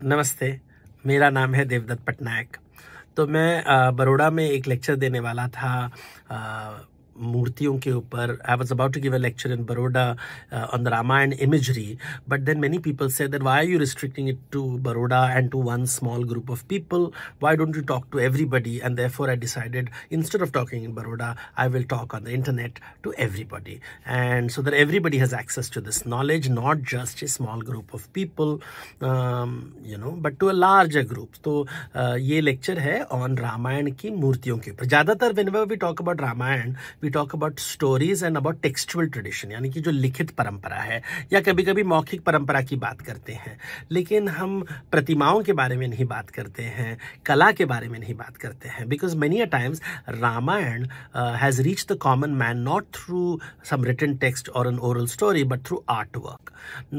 नमस्ते, मेरा नाम है देवदत्त पटनायक। तो मैं बड़ौदा में एक लेक्चर देने वाला था मूर्तियों के ऊपर। I was about to give a lecture in Baroda on the Ramayana imagery, but then many people said that why are you restricting it to Baroda and to one small group of people? Why don't you talk to everybody? And therefore I decided, instead of talking in Baroda, I will talk on the internet to everybody, and so that everybody has access to this knowledge, not just a small group of people, but to a larger group. तो ये lecture है on Ramayan की मूर्तियों के ऊपर। ज़्यादातर whenever we talk about Ramayan, we talk about stories and about textual tradition, यानी कि जो लिखित परंपरा है, या कभी कभी मौखिक परंपरा की बात करते हैं। लेकिन हम प्रतिमाओं के बारे में नहीं बात करते हैं, कला के बारे में नहीं बात करते हैं, because many a times Ramayan has reached the common man not through some written text or an oral story but through artwork.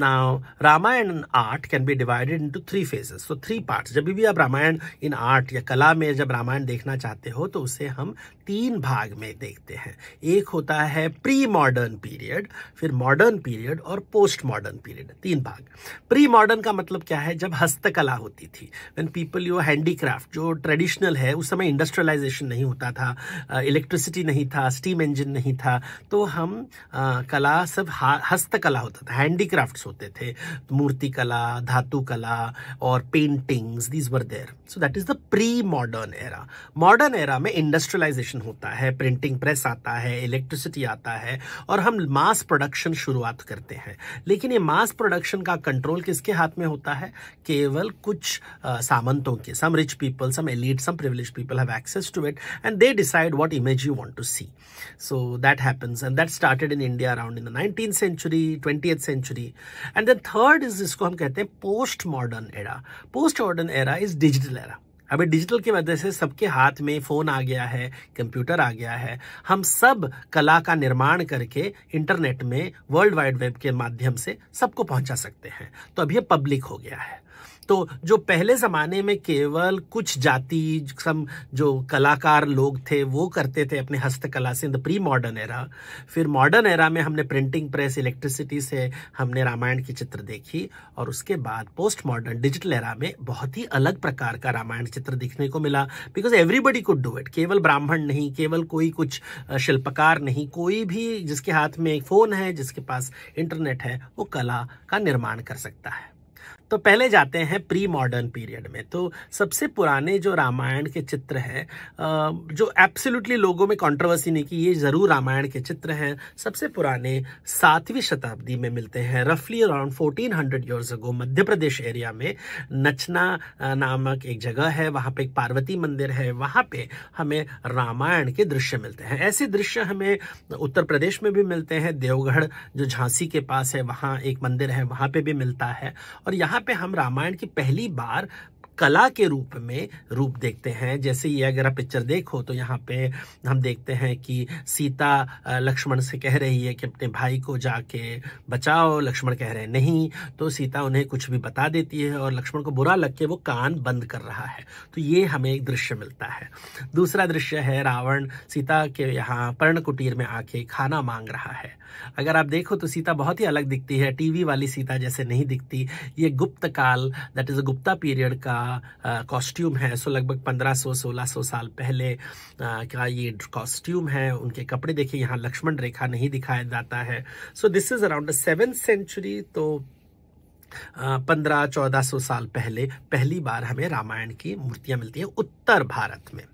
Now Ramayan and art can be divided into three phases, so three parts. जब भी आप रामायण इन art या कला में जब रामायण देखना चाहते हो तो उसे हम तीन भाग में देखते हैं। एक होता है प्री मॉडर्न पीरियड, फिर मॉडर्न पीरियड और पोस्ट मॉडर्न पीरियड, तीन भाग। प्री मॉडर्न का मतलब क्या है? जब हस्तकला होती थी, व्हेन पीपल यो हैंडीक्राफ्ट, जो ट्रेडिशनल है, उस समय इंडस्ट्रियलाइजेशन नहीं होता था, इलेक्ट्रिसिटी नहीं था, स्टीम इंजन नहीं था, तो हम कला सब हस्तकला होता था, हैंडीक्राफ्ट्स होते थे, मूर्ति कला, धातु कला और paintings, these were there. So that is the pre modern era. Modern era में इंडस्ट्रियलाइजेशन होता है, प्रिंटिंग प्रेस आता है, इलेक्ट्रिसिटी आता है और हम मास प्रोडक्शन शुरुआत करते हैं। लेकिन ये मास प्रोडक्शन का कंट्रोल किसके हाथ में होता है? केवल कुछ सामंतों के। Some rich people, some elite, some privileged people have access to it and they decide what image you want to see. So that happens and that started in India around in the 19th century, 20th century। And then third is, जिसको हम कहते हैं post modern era. Post modern era is digital era. अभी digital की वजह से सबके हाथ में फ़ोन आ गया है, कंप्यूटर आ गया है, हम सब कला का निर्माण करके इंटरनेट में, वर्ल्ड वाइड वेब के माध्यम से सबको पहुंचा सकते हैं। तो अब ये पब्लिक हो गया है। तो जो पहले ज़माने में केवल कुछ जाति, सम जो कलाकार लोग थे वो करते थे अपने हस्तकला से, in the pre modern era. फिर मॉडर्न एरा में हमने प्रिंटिंग प्रेस, इलेक्ट्रिसिटी से हमने रामायण की चित्र देखी, और उसके बाद पोस्ट मॉडर्न डिजिटल एरा में बहुत ही अलग प्रकार का रामायण चित्र देखने को मिला, because everybody could do it. केवल ब्राह्मण नहीं, केवल कोई कुछ शिल्पकार नहीं, कोई भी जिसके हाथ में एक फ़ोन है, जिसके पास इंटरनेट है, वो कला का निर्माण कर सकता है। तो पहले जाते हैं प्री मॉडर्न पीरियड में। तो सबसे पुराने जो रामायण के चित्र हैं, जो एब्सोल्युटली लोगों में कंट्रोवर्सी नहीं कि ये ज़रूर रामायण के चित्र हैं, सबसे पुराने 7वीं शताब्दी में मिलते हैं। रफली around 1400 years ago Madhya Pradesh area में नचना नामक एक जगह है, वहाँ पे एक पार्वती मंदिर है, वहाँ पे हमें रामायण के दृश्य मिलते हैं। ऐसे दृश्य हमें उत्तर प्रदेश में भी मिलते हैं, देवगढ़ जो झांसी के पास है, वहाँ एक मंदिर है, वहाँ पे भी मिलता है। और यहाँ पे हम रामायण की पहली बार कला के रूप में रूप देखते हैं। जैसे ये अगर आप पिक्चर देखो तो यहाँ पे हम देखते हैं कि सीता लक्ष्मण से कह रही है कि अपने भाई को जाके बचाओ। लक्ष्मण कह रहे हैं नहीं, तो सीता उन्हें कुछ भी बता देती है और लक्ष्मण को बुरा लग के वो कान बंद कर रहा है। तो ये हमें एक दृश्य मिलता है। दूसरा दृश्य है रावण सीता के यहाँ पर्ण कुटीर में आके खाना मांग रहा है। अगर आप देखो तो सीता बहुत ही अलग दिखती है, टीवी वाली सीता जैसे नहीं दिखती। ये गुप्त काल, that is a Gupta period का कॉस्ट्यूम है। सो लगभग 1500-1600 साल पहले का ये कॉस्ट्यूम है। उनके कपड़े देखिए, यहाँ लक्ष्मण रेखा नहीं दिखाया जाता है। So this is around the 7th century। तो 1500-1400 साल पहले पहली बार हमें रामायण की मूर्तियां मिलती हैं उत्तर भारत में।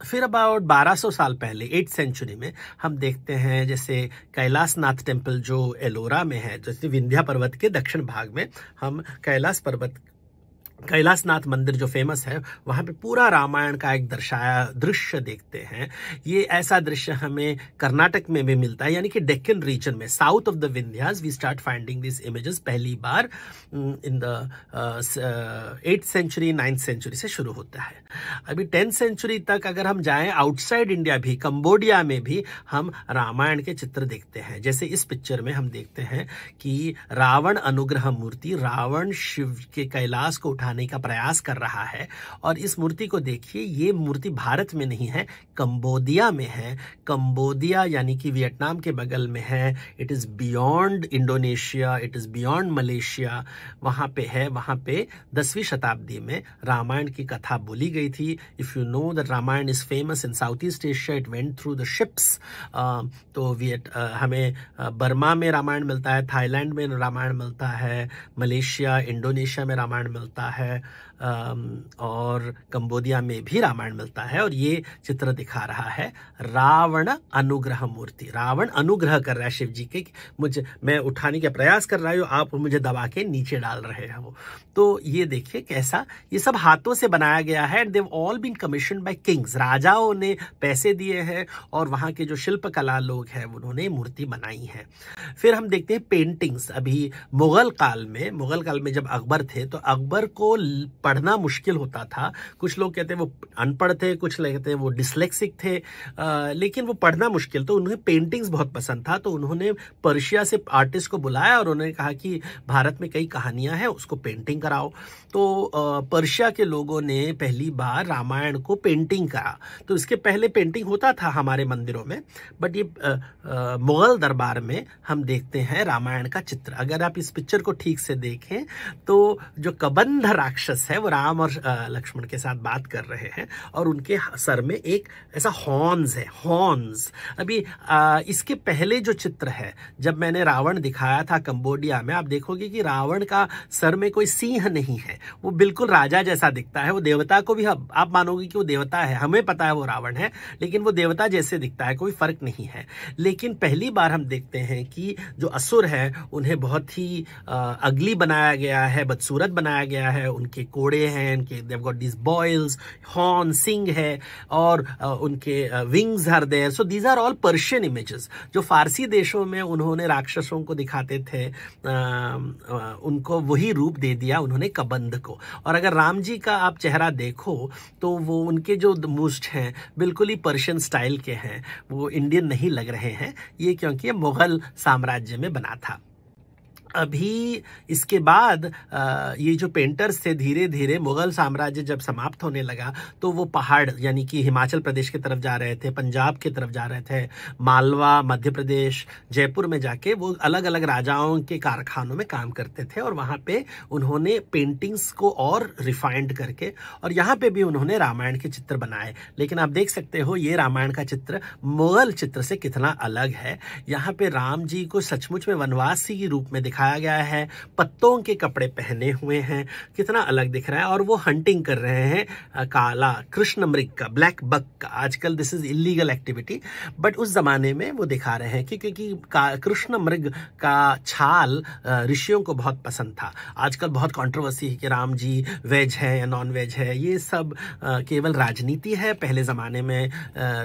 फिर अबाउट 1200 साल पहले 8th century में हम देखते हैं जैसे कैलाशनाथ टेम्पल जो एलोरा में है, जैसे विंध्या पर्वत के दक्षिण भाग में हम कैलाशनाथ मंदिर जो फेमस है, वहाँ पे पूरा रामायण का एक दर्शाया दृश्य देखते हैं। ये ऐसा दृश्य हमें कर्नाटक में भी मिलता है, यानी कि डेक्कन रीजन में, south of the Vindhyas we start finding this images पहली बार in the 8th century 9th century से शुरू होता है। अभी 10th century तक अगर हम जाएं आउटसाइड इंडिया भी, कंबोडिया में भी हम रामायण के चित्र देखते हैं। जैसे इस पिक्चर में हम देखते हैं कि रावण अनुग्रह मूर्ति, रावण शिव के कैलाश को उठा दिखाने का प्रयास कर रहा है। और इस मूर्ति को देखिए, ये मूर्ति भारत में नहीं है, कंबोडिया में है। कंबोडिया यानी कि वियतनाम के बगल में है। It is beyond Indonesia, it is beyond Malaysia, वहाँ पे है। वहाँ पे 10वीं शताब्दी में रामायण की कथा बोली गई थी। If you know that Ramayana is famous in south east Asia, it went through the ships. तो हमें बर्मा में रामायण मिलता है, थाईलैंड में रामायण मिलता है, मलेशिया, इंडोनेशिया में रामायण मिलता है, और कंबोडिया में भी रामायण मिलता है। और ये चित्र दिखा रहा है रावण अनुग्रह मूर्ति। रावण अनुग्रह कर रहा है शिव जी के, मैं उठाने का प्रयास कर रहा हूँ, आप मुझे दबा के नीचे डाल रहे हो। तो ये देखिए कैसा, ये सब हाथों से बनाया गया है। They've all been commission by kings, राजाओं ने पैसे दिए हैं और वहाँ के जो शिल्पकला लोग हैं उन्होंने मूर्ति बनाई है। फिर हम देखते हैं पेंटिंग्स। अभी मुगल काल में जब अकबर थे तो अकबर को पढ़ना मुश्किल होता था। कुछ लोग कहते हैं वो अनपढ़ थे, कुछ लोग कहते हैं वो डिस्लेक्सिक थे, लेकिन वो पढ़ना मुश्किल, तो उन्हें पेंटिंग्स बहुत पसंद था। तो उन्होंने पर्शिया से आर्टिस्ट को बुलाया और उन्होंने कहा कि भारत में कई कहानियां हैं, उसको पेंटिंग कराओ। तो पर्शिया के लोगों ने पहली बार रामायण को पेंटिंग करा। तो इसके पहले पेंटिंग होता था हमारे मंदिरों में, बट ये मुगल दरबार में हम देखते हैं रामायण का चित्र। अगर आप इस पिक्चर को ठीक से देखें तो जो कबंध राक्षस है वो राम और लक्ष्मण के साथ बात कर रहे हैं और उनके सर में एक ऐसा हॉर्न्स है, हॉर्न्स। अभी इसके पहले जो चित्र है, जब मैंने रावण दिखाया था कंबोडिया में, आप देखोगे कि रावण का सर में कोई सिंह नहीं है, वो बिल्कुल राजा जैसा दिखता है। वो देवता को भी आप मानोगे कि वो देवता है, हमें पता है वो रावण है, लेकिन वो देवता जैसे दिखता है, कोई फर्क नहीं है। लेकिन पहली बार हम देखते हैं कि जो असुर है उन्हें बहुत ही अगली बनाया गया है, बदसूरत बनाया गया है। उनके कोड़े हैं, उनके they've got this boils, horn, सिंग है, और उनके wings are there. So these are all Persian images. जो फारसी देशों में उन्होंने राक्षसों को दिखाते थे, उनको वही रूप दे दिया उन्होंने कबंध को। और अगर राम जी का आप चेहरा देखो तो वो उनके जो मुष्ट हैं बिल्कुल ही पर्शियन स्टाइल के हैं, वो इंडियन नहीं लग रहे हैं। ये क्योंकि ये मुगल साम्राज्य में बना था। अभी इसके बाद ये जो पेंटर्स थे, धीरे धीरे मुगल साम्राज्य जब समाप्त होने लगा तो वो पहाड़ यानी कि हिमाचल प्रदेश की तरफ जा रहे थे, पंजाब की तरफ जा रहे थे, मालवा, मध्य प्रदेश, जयपुर में जाके वो अलग अलग राजाओं के कारखानों में काम करते थे। और वहाँ पे उन्होंने पेंटिंग्स को और रिफाइंड करके, और यहाँ पे भी उन्होंने रामायण के चित्र बनाए। लेकिन आप देख सकते हो ये रामायण का चित्र मुगल चित्र से कितना अलग है। यहाँ पे राम जी को सचमुच में वनवासी के रूप में दिखाया गया है, पत्तों के कपड़े पहने हुए हैं, कितना अलग दिख रहा है। और वो हंटिंग कर रहे हैं काला कृष्ण मृग का, ब्लैक बक का। आजकल this is illegal activity, but उस जमाने में वो दिखा रहे हैं कि क्योंकि कृष्ण मृग का छाल ऋषियों को बहुत पसंद था। आजकल बहुत कंट्रोवर्सी है कि राम जी वेज है या नॉन वेज है, ये सब केवल राजनीति है। पहले जमाने में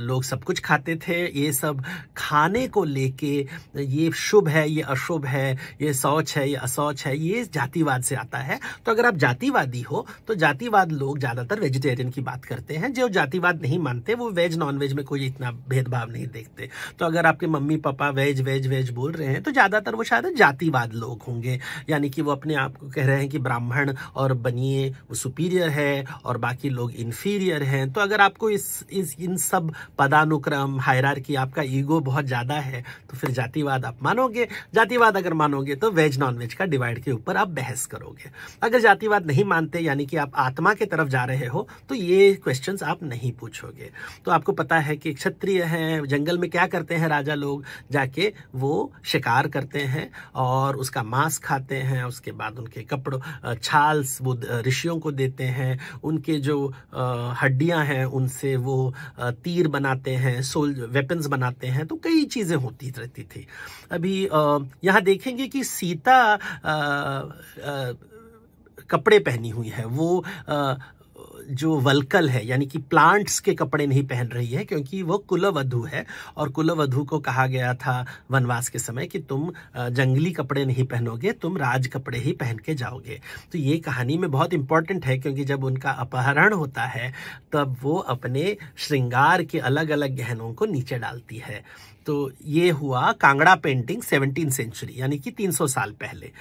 लोग सब कुछ खाते थे। ये सब खाने को लेके ये शुभ है, ये अशुभ है, ये शौच है, ये असौच है, ये जातिवाद से आता है। तो अगर आप जातिवादी हो तो जातिवाद लोग ज्यादातर वेजिटेरियन की बात करते हैं। जो जातिवाद नहीं मानते वो वेज नॉन वेज में कोई इतना भेदभाव नहीं देखते। तो अगर आपके mummy papa veg veg veg बोल रहे हैं तो ज्यादातर वो शायद जातिवाद लोग होंगे, यानी कि वो अपने आप को कह रहे हैं कि ब्राह्मण और बनिए वो सुपीरियर है और बाकी लोग इन्फीरियर हैं। तो अगर आपको इन सब पदानुक्रम, हायरार्की, आपका ईगो बहुत ज्यादा है तो फिर जातिवाद आप मानोगे। जातिवाद अगर मानोगे तो वेज नॉन वेज का डिवाइड के ऊपर आप बहस करोगे। अगर जातिवाद नहीं मानते यानी कि आप आत्मा के तरफ जा रहे हो तो ये क्वेश्चंस आप नहीं पूछोगे। तो आपको पता है कि क्षत्रिय हैं, जंगल में क्या करते हैं राजा लोग, जाके वो शिकार करते हैं और उसका मांस खाते हैं। उसके बाद उनके कपड़ों छाल वो ऋषियों को देते हैं। उनके जो हड्डियां हैं उनसे वो तीर बनाते हैं, वेपन्स बनाते हैं। तो कई चीजें होती रहती थी। अभी यहाँ देखेंगे कि सीता कपड़े पहनी हुई है, वो जो वल्कल है यानी कि प्लांट्स के कपड़े नहीं पहन रही है, क्योंकि वो कुलवधु है। और कुलवधु को कहा गया था वनवास के समय कि तुम जंगली कपड़े नहीं पहनोगे, तुम राज कपड़े ही पहन के जाओगे। तो ये कहानी में बहुत इंपॉर्टेंट है, क्योंकि जब उनका अपहरण होता है तब वो अपने श्रृंगार के अलग अलग गहनों को नीचे डालती है। तो ये हुआ कांगड़ा पेंटिंग 17th सेंचुरी, यानी कि 300 साल पहले।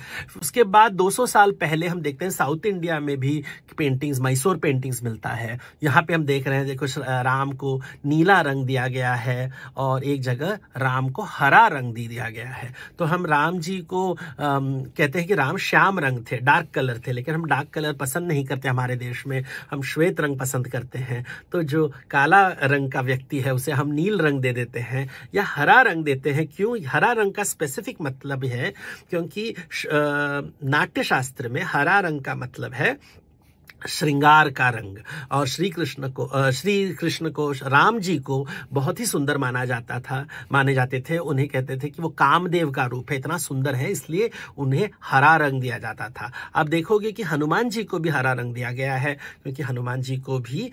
उसके बाद 200 साल पहले हम देखते हैं साउथ इंडिया में भी पेंटिंग्स, मैसूर पेंटिंग्स मिलता है। यहाँ पे हम देख रहे हैं, देखो राम को नीला रंग दिया गया है और एक जगह राम को हरा रंग दिया गया है। तो हम राम जी को कहते हैं कि राम श्याम रंग थे, डार्क कलर थे, लेकिन हम डार्क कलर पसंद नहीं करते हमारे देश में, हम श्वेत रंग पसंद करते हैं। तो जो काला रंग का व्यक्ति है उसे हम नील रंग दे देते हैं या हरा रंग देते हैं। क्यों? हरा रंग का स्पेसिफिक मतलब है क्योंकि नाट्य शास्त्र में हरा रंग का मतलब है श्रृंगार का रंग, और श्री कृष्ण को राम जी को बहुत ही सुंदर माने जाते थे। उन्हें कहते थे कि वो कामदेव का रूप है, इतना सुंदर है, इसलिए उन्हें हरा रंग दिया जाता था। अब देखोगे कि हनुमान जी को भी हरा रंग दिया गया है क्योंकि हनुमान जी को भी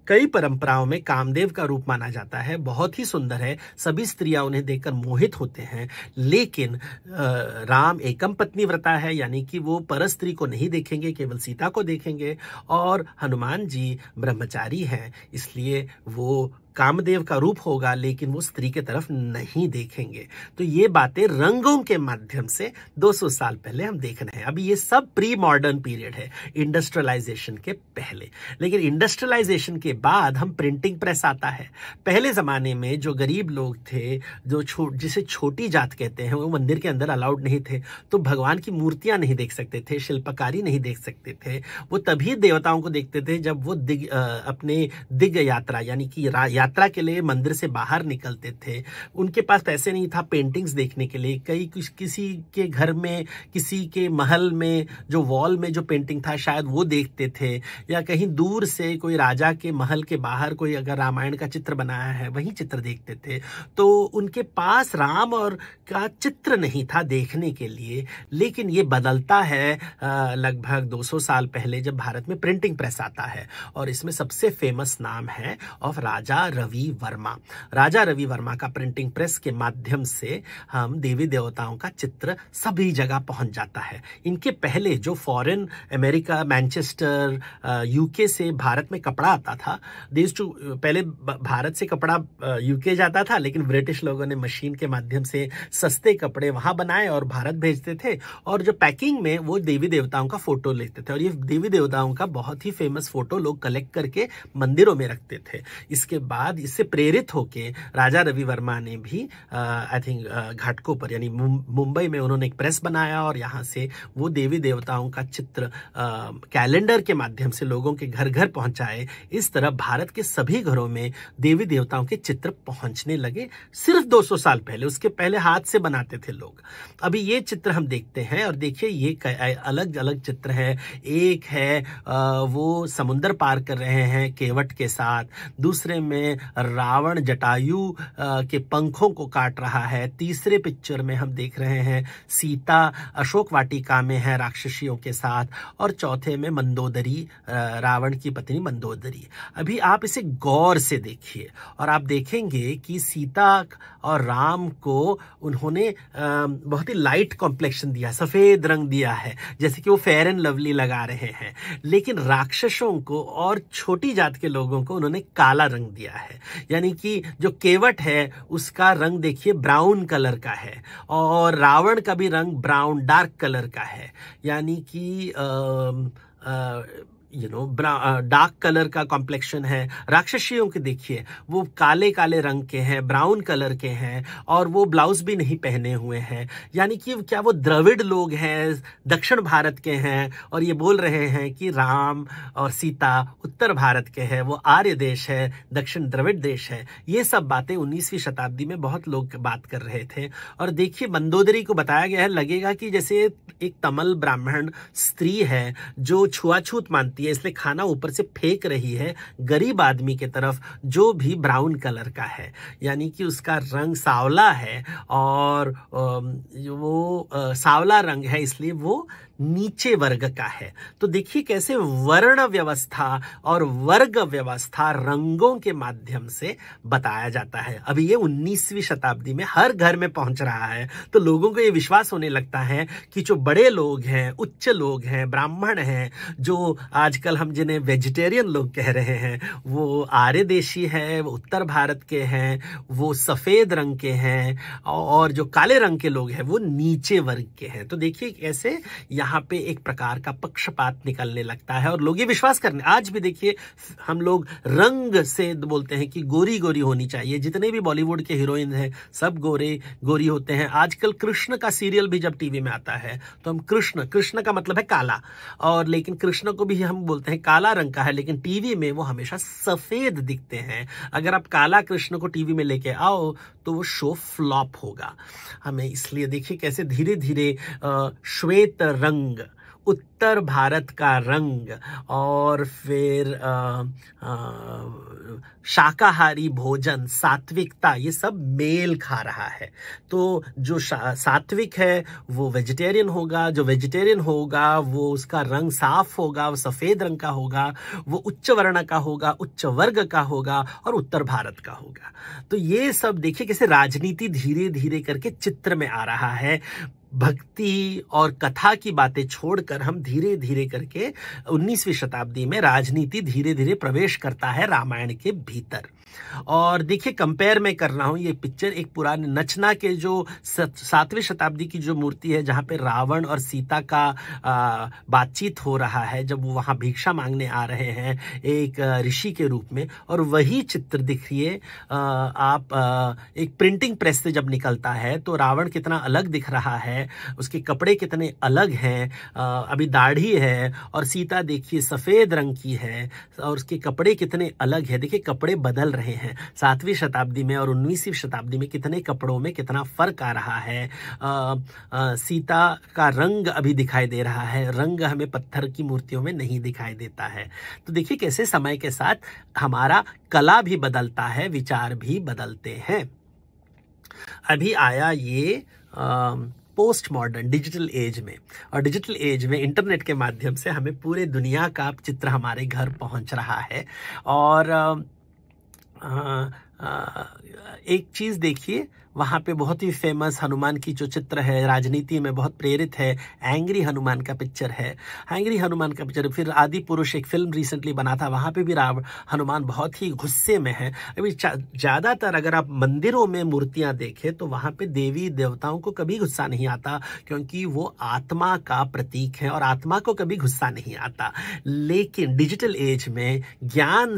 कई परंपराओं में कामदेव का रूप माना जाता है। बहुत ही सुंदर है, सभी स्त्रियां उन्हें देखकर मोहित होते हैं। लेकिन राम एकम पत्नी व्रता है, यानी कि वो परस्त्री को नहीं देखेंगे, केवल सीता को देखेंगे। और हनुमान जी ब्रह्मचारी हैं, इसलिए वो कामदेव का रूप होगा लेकिन वो स्त्री के तरफ नहीं देखेंगे। तो ये बातें रंगों के माध्यम से 200 साल पहले हम देख रहे हैं। अभी ये सब प्री मॉडर्न पीरियड है, इंडस्ट्रियलाइजेशन के पहले। लेकिन इंडस्ट्रियलाइजेशन के बाद हम प्रिंटिंग प्रेस आता है। पहले जमाने में जो गरीब लोग थे, जो जिसे छोटी जात कहते हैं, वो मंदिर के अंदर अलाउड नहीं थे, तो भगवान की मूर्तियां नहीं देख सकते थे, शिल्पकारी नहीं देख सकते थे। वो तभी देवताओं को देखते थे जब वो अपने दिग्ग यात्रा यानी कि यात्रा के लिए मंदिर से बाहर निकलते थे। उनके पास पैसे नहीं था पेंटिंग्स देखने के लिए। किसी के घर में, किसी के महल में जो वॉल में जो पेंटिंग था शायद वो देखते थे, या कहीं दूर से कोई राजा के महल के बाहर कोई अगर रामायण का चित्र बनाया है वही चित्र देखते थे। तो उनके पास राम और का चित्र नहीं था देखने के लिए। लेकिन ये बदलता है लगभग 200 साल पहले जब भारत में प्रिंटिंग प्रेस आता है, और इसमें सबसे फेमस नाम है ऑफ राजा रवि वर्मा। राजा रवि वर्मा का प्रिंटिंग प्रेस के माध्यम से हम देवी देवताओं का चित्र सभी जगह पहुंच जाता है। इनके पहले जो फॉरेन, अमेरिका, मैनचेस्टर, यूके से भारत में कपड़ा आता था, पहले भारत से कपड़ा यूके जाता था, लेकिन ब्रिटिश लोगों ने मशीन के माध्यम से सस्ते कपड़े वहां बनाए और भारत भेजते थे। और जो पैकिंग में वो देवी देवताओं का फोटो लेते थे, और ये देवी देवताओं का बहुत ही फेमस फोटो लोग कलेक्ट करके मंदिरों में रखते थे। इसके बाद इससे प्रेरित होके राजा रवि वर्मा ने भी आई थिंक घाटकोपर यानी मुंबई में उन्होंने एक प्रेस बनाया, और यहाँ से वो देवी देवताओं का चित्र कैलेंडर के माध्यम से लोगों के घर घर पहुंचाए। इस तरह भारत के सभी घरों में देवी देवताओं के चित्र पहुंचने लगे सिर्फ 200 साल पहले। उसके पहले हाथ से बनाते थे लोग। अभी ये चित्र हम देखते हैं, और देखिए ये अलग अलग चित्र है। एक है वो समुंदर पार कर रहे हैं केवट के साथ, दूसरे में रावण जटायु के पंखों को काट रहा है, तीसरे पिक्चर में हम देख रहे हैं सीता अशोक वाटिका में है राक्षसियों के साथ, और चौथे में मंदोदरी, रावण की पत्नी मंदोदरी। अभी आप इसे गौर से देखिए और आप देखेंगे कि सीता और राम को उन्होंने बहुत ही लाइट कॉम्प्लेक्शन दिया, सफेद रंग दिया है, जैसे कि वो फेयर एंड लवली लगा रहे हैं। लेकिन राक्षसों को और छोटी जात के लोगों को उन्होंने काला रंग दिया है, यानी कि जो केवट है उसका रंग देखिए ब्राउन कलर का है, और रावण का भी रंग ब्राउन डार्क कलर का है, यानी कि डार्क कलर का कॉम्प्लेक्शन है। राक्षसियों के देखिए वो काले काले रंग के हैं, ब्राउन कलर के हैं, और वो ब्लाउज भी नहीं पहने हुए हैं, यानी कि क्या वो द्रविड़ लोग हैं, दक्षिण भारत के हैं, और ये बोल रहे हैं कि राम और सीता उत्तर भारत के हैं, वो आर्य देश है, दक्षिण द्रविड़ देश है। ये सब बातें 19वीं शताब्दी में बहुत लोग बात कर रहे थे। और देखिए मंदोदरी को बताया गया है, लगेगा कि जैसे एक तमिल ब्राह्मण स्त्री है जो छुआछूत मानती है, इसलिए खाना ऊपर से फेंक रही है गरीब आदमी के तरफ जो भी ब्राउन कलर का है, यानी कि उसका रंग सांवला है, और वो सांवला रंग है इसलिए वो नीचे वर्ग का है। तो देखिए कैसे वर्ण व्यवस्था और वर्ग व्यवस्था रंगों के माध्यम से बताया जाता है। अभी ये 19वीं शताब्दी में हर घर में पहुंच रहा है, तो लोगों को ये विश्वास होने लगता है कि जो बड़े लोग हैं, उच्च लोग हैं, ब्राह्मण हैं, जो आज आजकल हम जिन्हें वेजिटेरियन लोग कह रहे हैं वो आर्य देशी है, वो उत्तर भारत के हैं, वो सफेद रंग के हैं, और जो काले रंग के लोग हैं वो नीचे वर्ग के हैं। तो देखिए कैसे यहाँ पे एक प्रकार का पक्षपात निकलने लगता है और लोग ये विश्वास करने, आज भी देखिए हम लोग रंग से बोलते हैं कि गोरी गोरी होनी चाहिए। जितने भी बॉलीवुड के हीरोइन हैं सब गोरे गोरी होते हैं। आजकल कृष्ण का सीरियल भी जब टीवी में आता है तो हम कृष्ण का मतलब है काला, और लेकिन कृष्ण को भी हम बोलते हैं काला रंग का है, लेकिन टीवी में वो हमेशा सफेद दिखते हैं। अगर आप काला कृष्ण को टीवी में लेके आओ तो वो शो फ्लॉप होगा। हमें इसलिए देखिए कैसे धीरे धीरे श्वेत रंग, उत्तर भारत का रंग, और फिर शाकाहारी भोजन, सात्विकता, ये सब मेल खा रहा है। तो जो सात्विक है वो वेजिटेरियन होगा, जो वेजिटेरियन होगा वो उसका रंग साफ होगा, वो सफेद रंग का होगा, वो उच्च वर्ण का होगा, उच्च वर्ग का होगा, और उत्तर भारत का होगा। तो ये सब देखिए कैसे राजनीति धीरे धीरे करके चित्र में आ रहा है। भक्ति और कथा की बातें छोड़कर हम धीरे धीरे करके 19वीं शताब्दी में राजनीति धीरे धीरे प्रवेश करता है रामायण के भीतर। और देखिए कंपेयर मैं कर रहा हूं, ये पिक्चर एक पुराने नचना के जो 7वीं शताब्दी की जो मूर्ति है जहां पे रावण और सीता का बातचीत हो रहा है, जब वो वहां भिक्षा मांगने आ रहे हैं एक ऋषि के रूप में, और वही चित्र दिखिए आप एक प्रिंटिंग प्रेस से जब निकलता है तो रावण कितना अलग दिख रहा है, उसके कपड़े कितने अलग हैं, अभी दाढ़ी है, और सीता देखिए सफेद रंग की है और उसके कपड़े कितने अलग है। देखिए कपड़े बदल रहे हैं 7वीं शताब्दी में और 19वीं शताब्दी में, कितने कपड़ों में कितना फर्क आ रहा है। सीता का रंग अभी दिखाई दे रहा है, रंग हमें पत्थर की मूर्तियों में नहीं दिखाई देता है। तो देखिए कैसे समय के साथ हमारा कला भी बदलता है, विचार भी बदलते हैं। अभी आया ये पोस्ट मॉडर्न डिजिटल एज में, और डिजिटल एज में इंटरनेट के माध्यम से हमें पूरे दुनिया का चित्र हमारे घर पहुंच रहा है। और एक चीज देखिए, वहां पे बहुत ही फेमस हनुमान की जो चित्र है, राजनीति में बहुत प्रेरित है, एंग्री हनुमान का पिक्चर है। एंग्री हनुमान का पिक्चर, फिर आदि पुरुष एक फिल्म रिसेंटली बना था, वहां पे भी हनुमान बहुत ही गुस्से में है। अभी ज्यादातर अगर आप मंदिरों में मूर्तियां देखें तो वहां पे देवी देवताओं को कभी गुस्सा नहीं आता, क्योंकि वो आत्मा का प्रतीक है और आत्मा को कभी गुस्सा नहीं आता। लेकिन डिजिटल एज में ज्ञान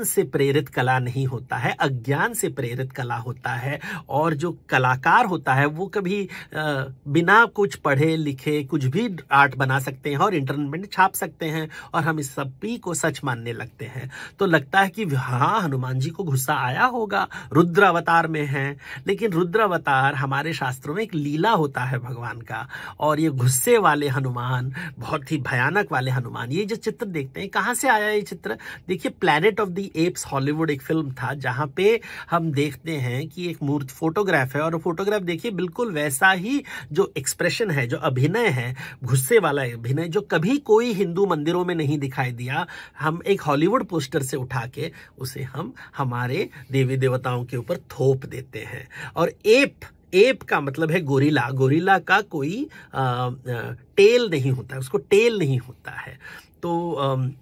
से प्रेरित कला नहीं होता है, अज्ञान से प्रेरित कला होता है। और जो कलाकार होता है वो कभी बिना कुछ पढ़े लिखे कुछ भी आर्ट बना सकते हैं और इंटरनेट में छाप सकते हैं, और हम इस सभी को सच मानने लगते हैं। तो लगता है कि हाँ, हनुमान जी को गुस्सा आया होगा, रुद्र अवतार में हैं। लेकिन रुद्र अवतार हमारे शास्त्रों में एक लीला होता है भगवान का, और ये गुस्से वाले हनुमान, बहुत ही भयानक वाले हनुमान, ये जो चित्र देखते हैं, कहाँ से आया ये चित्र? देखिए planet of the apps Hollywood एक फिल्म था जहां पे हम देखते हैं कि एक मूर्ति फोटोग्राफ है, और फोटोग्राफ देखिए बिल्कुल वैसा ही जो एक्सप्रेशन है, जो अभिनय है, गुस्से वाला अभिनय, जो कभी कोई हिंदू मंदिरों में नहीं दिखाई दिया, हम एक हॉलीवुड पोस्टर से उठा के उसे हम हमारे देवी देवताओं के ऊपर थोप देते हैं। और एप का मतलब है गोरिल्ला। गोरिल्ला का कोई टेल नहीं होता है, उसको टेल नहीं होता है। तो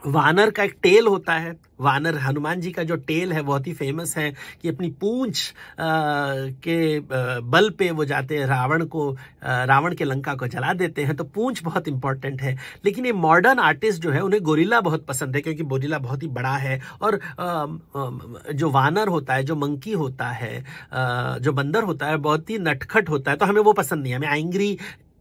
वानर का एक टेल होता है। वानर, हनुमान जी का जो टेल है बहुत ही फेमस है कि अपनी पूंछ के बल पे वो जाते हैं, रावण के लंका को जला देते हैं। तो पूंछ बहुत इंपॉर्टेंट है। लेकिन ये मॉडर्न आर्टिस्ट जो है उन्हें गोरिल्ला बहुत पसंद है, क्योंकि गोरिल्ला बहुत ही बड़ा है, और जो वानर होता है, जो मंकी होता है, जो बंदर होता है, बहुत ही नटखट होता है। तो हमें वो पसंद नहीं है, हमें एंग्री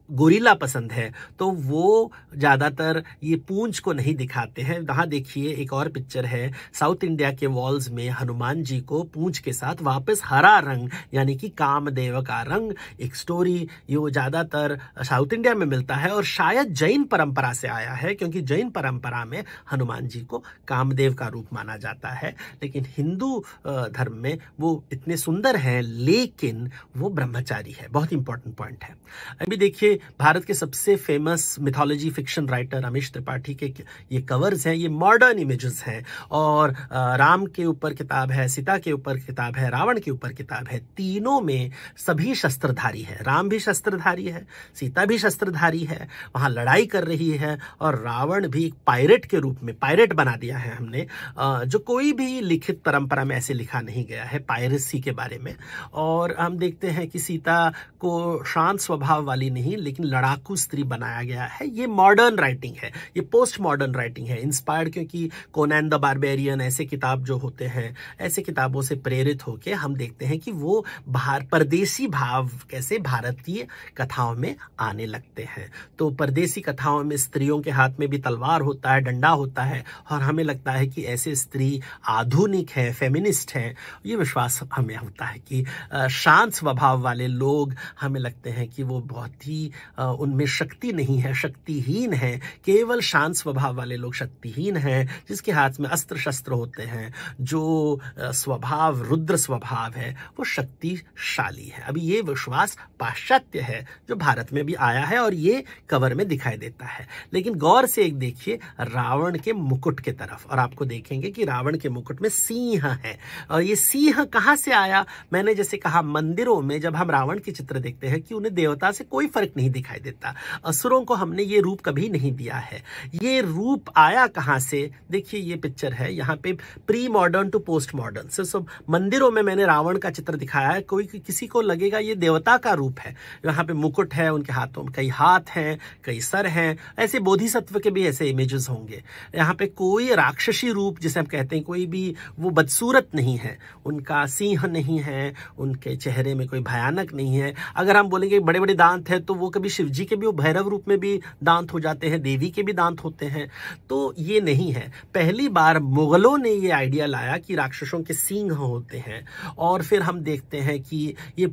गोरिल्ला पसंद है। तो वो ज्यादातर ये पूंछ को नहीं दिखाते हैं। वहां देखिए एक और पिक्चर है, साउथ इंडिया के वॉल्स में हनुमान जी को पूंछ के साथ वापस हरा रंग, यानी कि कामदेव का रंग, एक स्टोरी ये ज्यादातर साउथ इंडिया में मिलता है, और शायद जैन परंपरा से आया है, क्योंकि जैन परंपरा में हनुमान जी को कामदेव का रूप माना जाता है। लेकिन हिंदू धर्म में वो इतने सुंदर हैं, लेकिन वो ब्रह्मचारी है। बहुत इंपॉर्टेंट पॉइंट है। अभी देखिए भारत के सबसे famous mythology fiction writer Amish Tripathi के ये कवर्स हैं, ये मॉडर्न इमेजेस हैं। और राम के ऊपर किताब है, सीता के ऊपर किताब है, रावण के ऊपर किताब है। तीनों में सभी शस्त्रधारी है, राम भी शस्त्रधारी है, सीता भी शस्त्रधारी है, वहां लड़ाई कर रही है, और रावण भी एक पायरेट के रूप में, पायरेट बना दिया है हमने, जो कोई भी लिखित परंपरा में ऐसे लिखा नहीं गया है पायरेसी के बारे में। और हम देखते हैं कि सीता को शांत स्वभाव वाली नहीं लेकिन लड़ाकू स्त्री बनाया गया है। ये मॉडर्न राइटिंग है, ये पोस्ट मॉडर्न राइटिंग है, इंस्पायर्ड, क्योंकि कोनैन द बारबेरियन ऐसे किताब जो होते हैं, ऐसे किताबों से प्रेरित होकर हम देखते हैं कि वो परदेसी भाव कैसे भारतीय कथाओं में आने लगते हैं। तो परदेसी कथाओं में स्त्रियों के हाथ में भी तलवार होता है, डंडा होता है, और हमें लगता है कि ऐसे स्त्री आधुनिक है, फेमिनिस्ट है। ये विश्वास हमें होता है कि शांत स्वभाव वाले लोग, हमें लगते हैं कि वो बहुत ही उनमें शक्ति नहीं है, शक्तिहीन है। केवल शांत स्वभाव वाले लोग शक्तिहीन हैं, जिसके हाथ में अस्त्र शस्त्र होते हैं, जो स्वभाव रुद्र स्वभाव है, वो शक्तिशाली है। अभी ये विश्वास पाश्चात्य है जो भारत में भी आया है और ये कवर में दिखाई देता है। लेकिन गौर से एक देखिए रावण के मुकुट के तरफ, और आपको देखेंगे कि रावण के मुकुट में सिंह है। और ये सिंह कहां से आया? मैंने जैसे कहा, मंदिरों में जब हम रावण के चित्र देखते हैं कि उन्हें देवता से कोई फर्क नहीं दिखाई देता, असुरों को हमने ये रूप कभी नहीं दिया है। ये रूप आया कहां से? देखिए ये पिक्चर है, यहाँ पे pre modern to post modern से सब मंदिरों में मैंने रावण का चित्र दिखाया है। कोई किसी को लगेगा ये देवता का रूप है। यहाँ पे मुकुट है, उनके हाथों में कई हाथ हैं, कई सर हैं, ऐसे बोधिसत्व के भी ऐसे इमेजेस होंगे। यहाँ पे कोई राक्षसी रूप जिसे हम कहते हैं, कोई भी वो बदसूरत नहीं है, उनका सिंह नहीं है, उनके चेहरे में कोई भयानक नहीं है। अगर हम बोलेंगे बड़े बड़े दांत है, तो वो कभी शिव जी के भी, वो भैरव रूप में भी दांत हो जाते हैं, देवी के भी दांत होते हैं। तो ये नहीं है। पहली बार मुगलों ने ये आइडिया लाया कि राक्षसों के सींग होते हैं। और फिर हम देखते हैं कि ये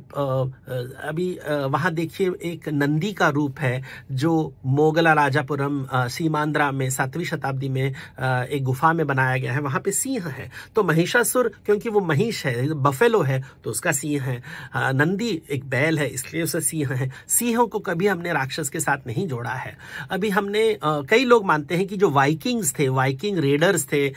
अभी वहां देखिए एक नंदी का रूप है जो मोगला राजापुरम सीमांध्रा में 7वीं शताब्दी में एक गुफा में बनाया गया है, वहां पे सिंह है। तो महिषासुर क्योंकि वो महिष है, बफेलो है, तो उसका सिंह है। नंदी एक बैल है, इसलिए उसका सिंह है। सिंहों को कभी हमने राक्षस के साथ नहीं जोड़ा है। अभी हमने कई लोग मानते हैं कि जो वाइकिंग्स थे, वाइकिंग रेडर्स थे,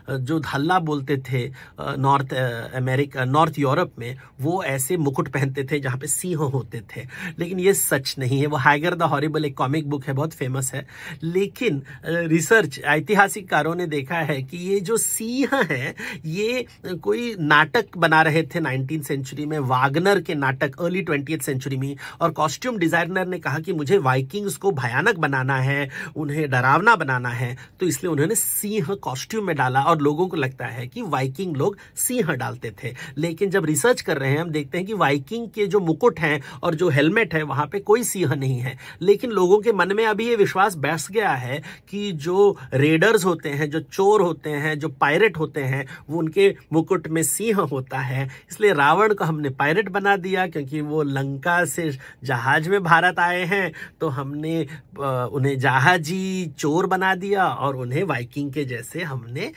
जो हल्ला बोलते थे नॉर्थ अमेरिका, नॉर्थ यूरोप में, वो ऐसे मुकुट पहनते थे जहां पे सिंह होते थे। लेकिन ये सच नहीं है। वो हाइगर द हॉरिबल एक कॉमिक बुक है, बहुत फेमस है। लेकिन रिसर्च ऐतिहासिककारों ने देखा है कि ये जो सिंह है, ये कोई नाटक बना रहे थे 19th सेंचुरी में, वागनर के नाटक अर्ली 20th सेंचुरी में, और कॉस्ट्यूम डिजाइनर ने कहा कि मुझे वाइकिंग्स को भयानक बनाना है, उन्हें डरावना बनाना है, तो इसलिए उन्होंने सिंह कॉस्ट्यूम में डाला। और लोगों को लगता है कि वाइकिंग लोग सिंह डालते थे। लेकिन जब रिसर्च कर रहे हैं, हम देखते हैं कि वाइकिंग के जो मुकुट हैं और जो हेलमेट है, वहां पे कोई सिंह नहीं है। लेकिन लोगों के मन में अभी ये विश्वास बैठ गया है कि जो रेडर्स होते हैं, जो चोर होते हैं, जो पायरेट होते हैं, वो उनके मुकुट में सिंह होता है। इसलिए रावण को हमने पायरेट बना दिया, क्योंकि वो लंका से जहाज में भारत आए हैं, तो हमने उन्हें जहाजी चोर बना दिया और उन्हें वाइकिंग के जैसे हमने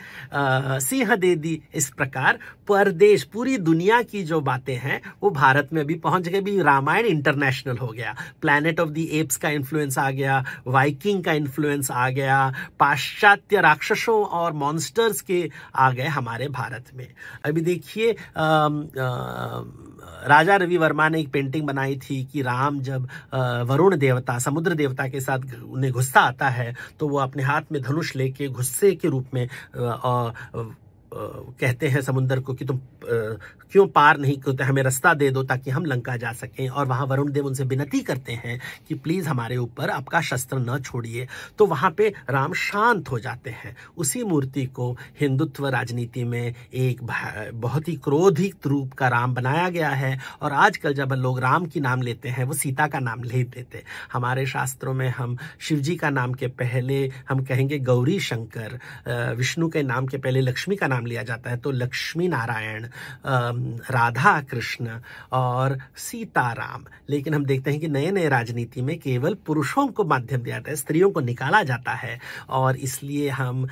सिंह दे दी। इस प्रकार परदेश, पूरी दुनिया की जो बातें हैं वो भारत में भी पहुंच गए। भी रामायण इंटरनेशनल हो गया, प्लैनेट ऑफ द एप्स का इन्फ्लुएंस आ गया, वाइकिंग का इन्फ्लुएंस आ गया, पाश्चात्य राक्षसों और मॉन्स्टर्स के आ गए हमारे भारत में। अभी देखिए राजा रवि वर्मा ने एक पेंटिंग बनाई थी कि राम जब वरुण देवता, समुद्र देवता के साथ उन्हें गुस्सा आता है, तो वो अपने हाथ में धनुष लेके गुस्से के रूप में कहते हैं समुद्र को कि तुम क्यों पार नहीं करते, हमें रास्ता दे दो ताकि हम लंका जा सकें। और वहां वरुण देव उनसे विनती करते हैं कि प्लीज हमारे ऊपर आपका शस्त्र न छोड़िए। तो वहां पे राम शांत हो जाते हैं। उसी मूर्ति को हिंदुत्व राजनीति में एक बहुत ही क्रोधित रूप का राम बनाया गया है। और आजकल जब लोग राम की नाम लेते हैं, वो सीता का नाम ले देते। हमारे शास्त्रों में हम शिव जी का नाम के पहले हम कहेंगे गौरी शंकर, विष्णु के नाम के पहले लक्ष्मी का नाम लिया जाता है, तो लक्ष्मी नारायण, राधा कृष्ण और सीताराम। लेकिन हम देखते हैं कि नए नए राजनीति में केवल पुरुषों को माध्यम दिया जाता है, स्त्रियों को निकाला जाता है। और इसलिए हम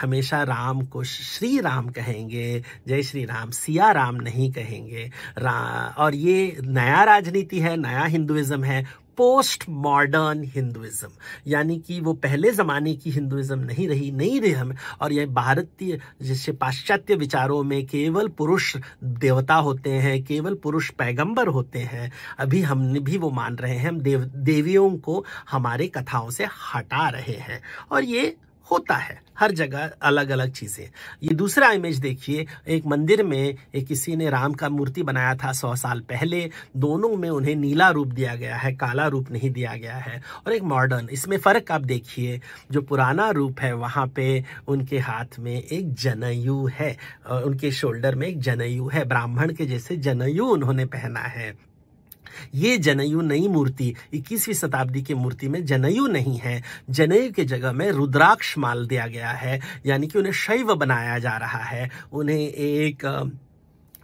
हमेशा राम को श्री राम कहेंगे, जय श्री राम, सिया राम नहीं कहेंगे। और ये नया राजनीति है, नया हिंदुइज्म है। पोस्ट मॉडर्न हिंदुइज्म, यानी कि वो पहले ज़माने की हिंदुइज्म नहीं रही हम, और यह भारतीय जैसे पाश्चात्य विचारों में केवल पुरुष देवता होते हैं, केवल पुरुष पैगंबर होते हैं, अभी हमने भी वो मान रहे हैं, हम देवियों को हमारे कथाओं से हटा रहे हैं। और ये होता है हर जगह अलग अलग चीज़ें। ये दूसरा इमेज देखिए, एक मंदिर में एक किसी ने राम का मूर्ति बनाया था 100 साल पहले, दोनों में उन्हें नीला रूप दिया गया है, काला रूप नहीं दिया गया है। और एक मॉडर्न, इसमें फ़र्क आप देखिए, जो पुराना रूप है वहाँ पे उनके हाथ में एक जनेऊ है, उनके शोल्डर में एक जनेऊ है, ब्राह्मण के जैसे जनेऊ उन्होंने पहना है। ये जनेऊ नई मूर्ति 21वीं शताब्दी की मूर्ति में जनेऊ नहीं है, जनेऊ के जगह में रुद्राक्ष माल दिया गया है, यानी कि उन्हें शैव बनाया जा रहा है, उन्हें एक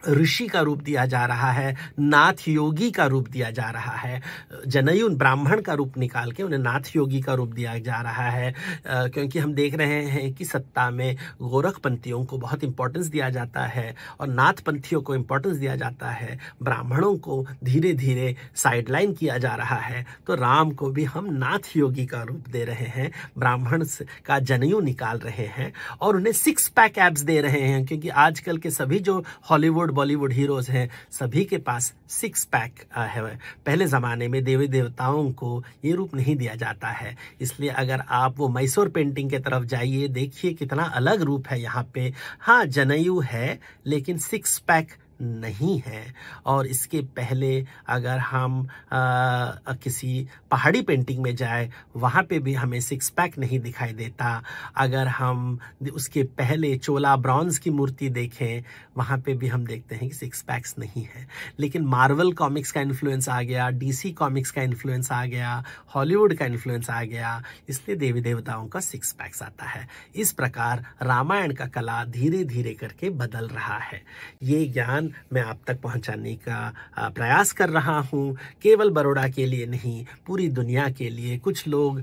ऋषि का रूप दिया जा रहा है, नाथ योगी का रूप दिया जा रहा है। जनेऊ ब्राह्मण का रूप निकाल के उन्हें नाथ योगी का रूप दिया जा रहा है, क्योंकि हम देख रहे हैं कि सत्ता में गोरखपंथियों को बहुत इंपॉर्टेंस दिया जाता है और नाथपंथियों को इंपॉर्टेंस दिया जाता है, ब्राह्मणों को धीरे धीरे साइडलाइन किया जा रहा है। तो राम को भी हम नाथ योगी का रूप दे रहे हैं, ब्राह्मण का जनेऊ निकाल रहे हैं और उन्हें 6 पैक एब्स दे रहे हैं, क्योंकि आजकल के सभी जो हॉलीवुड बॉलीवुड हीरोज हैं सभी के पास 6 पैक है। पहले ज़माने में देवी देवताओं को ये रूप नहीं दिया जाता है, इसलिए अगर आप वो मैसूर पेंटिंग के तरफ जाइए, देखिए कितना अलग रूप है यहाँ पे। हाँ, जनेऊ है लेकिन 6 पैक नहीं है। और इसके पहले अगर हम किसी पहाड़ी पेंटिंग में जाए, वहाँ पे भी हमें 6 पैक नहीं दिखाई देता। अगर हम उसके पहले चोला ब्रॉन्ज की मूर्ति देखें, वहाँ पे भी हम देखते हैं कि 6 पैक्स नहीं है। लेकिन मार्वल कॉमिक्स का इन्फ्लुएंस आ गया, डीसी कॉमिक्स का इन्फ्लुएंस आ गया, हॉलीवुड का इन्फ्लुएंस आ गया, इसलिए देवी देवताओं का 6 पैक्स आता है। इस प्रकार रामायण का कला धीरे धीरे करके बदल रहा है। ये ज्ञान मैं आप तक पहुंचाने का प्रयास कर रहा हूं, केवल बड़ौदा के लिए नहीं, पूरी दुनिया के लिए। कुछ लोग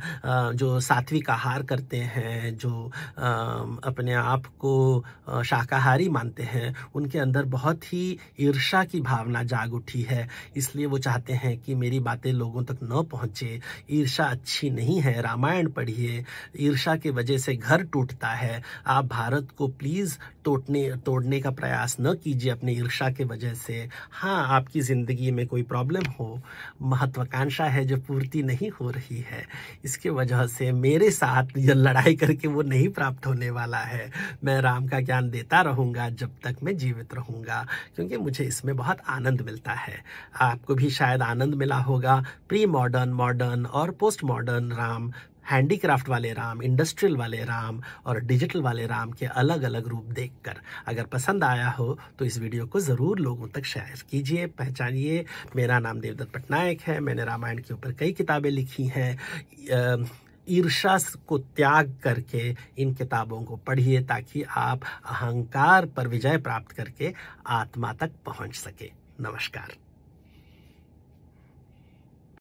जो सात्विक आहार करते हैं, जो अपने आप को शाकाहारी मानते हैं, उनके अंदर बहुत ही ईर्ष्या की भावना जाग उठी है, इसलिए वो चाहते हैं कि मेरी बातें लोगों तक न पहुंचे। ईर्ष्या अच्छी नहीं है, रामायण पढ़िए। ईर्ष्या की वजह से घर टूटता है। आप भारत को प्लीज़ तोड़ने का प्रयास न कीजिए अपनी ईर्ष्या की वजह से। हाँ, आपकी ज़िंदगी में कोई प्रॉब्लम हो, महत्वाकांक्षा है जो पूर्ति नहीं हो रही है, इसके वजह से मेरे साथ यह लड़ाई करके वो नहीं प्राप्त होने वाला है। मैं राम का ज्ञान देता रहूँगा जब तक मैं जीवित रहूँगा, क्योंकि मुझे इसमें बहुत आनंद मिलता है। आपको भी शायद आनंद मिला होगा प्री मॉडर्न, मॉडर्न और पोस्ट मॉडर्न राम, हैंडीक्राफ्ट वाले राम, इंडस्ट्रियल वाले राम और डिजिटल वाले राम के अलग अलग रूप देखकर। अगर पसंद आया हो तो इस वीडियो को ज़रूर लोगों तक शेयर कीजिए, पहचानिए। मेरा नाम देवदत्त पटनायक है, मैंने रामायण के ऊपर कई किताबें लिखी हैं। ईर्ष्या को त्याग करके इन किताबों को पढ़िए, ताकि आप अहंकार पर विजय प्राप्त करके आत्मा तक पहुंच सके। नमस्कार।